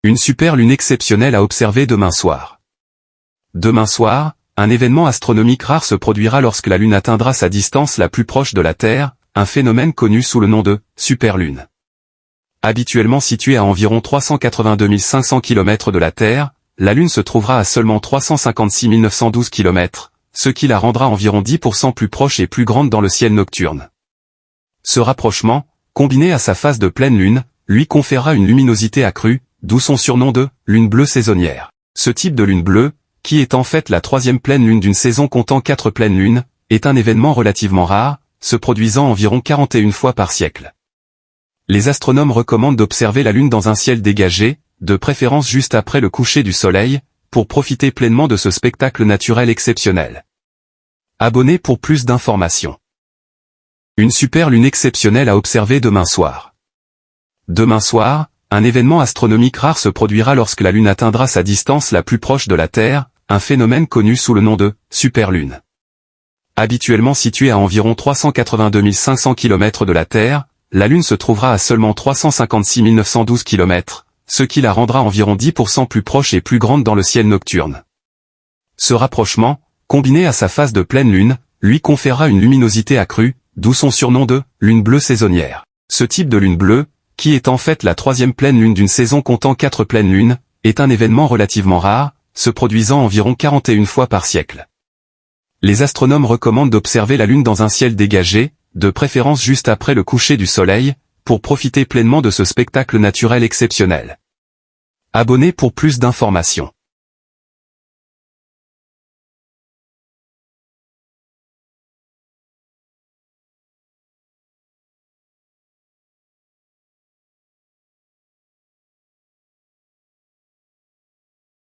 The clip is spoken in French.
Une super lune exceptionnelle à observer demain soir. Demain soir, un événement astronomique rare se produira lorsque la Lune atteindra sa distance la plus proche de la Terre, un phénomène connu sous le nom de superlune. Habituellement située à environ 382 500 km de la Terre, la Lune se trouvera à seulement 356 912 km, ce qui la rendra environ 10% plus proche et plus grande dans le ciel nocturne. Ce rapprochement, combiné à sa phase de pleine Lune, lui conférera une luminosité accrue, d'où son surnom de « lune bleue saisonnière ». Ce type de lune bleue, qui est en fait la troisième pleine lune d'une saison comptant 4 pleines lunes, est un événement relativement rare, se produisant environ 41 fois par siècle. Les astronomes recommandent d'observer la Lune dans un ciel dégagé, de préférence juste après le coucher du soleil, pour profiter pleinement de ce spectacle naturel exceptionnel. Abonnez pour plus d'informations. Une super lune exceptionnelle à observer demain soir. Demain soir, un événement astronomique rare se produira lorsque la Lune atteindra sa distance la plus proche de la Terre, un phénomène connu sous le nom de superlune. Habituellement située à environ 382 500 km de la Terre, la Lune se trouvera à seulement 356 912 km, ce qui la rendra environ 10% plus proche et plus grande dans le ciel nocturne. Ce rapprochement, combiné à sa phase de pleine Lune, lui conférera une luminosité accrue, d'où son surnom de « lune bleue saisonnière ». Ce type de lune bleue, qui est en fait la troisième pleine lune d'une saison comptant 4 pleines lunes, est un événement relativement rare, se produisant environ 41 fois par siècle. Les astronomes recommandent d'observer la Lune dans un ciel dégagé, de préférence juste après le coucher du soleil, pour profiter pleinement de ce spectacle naturel exceptionnel. Abonnez pour plus d'informations.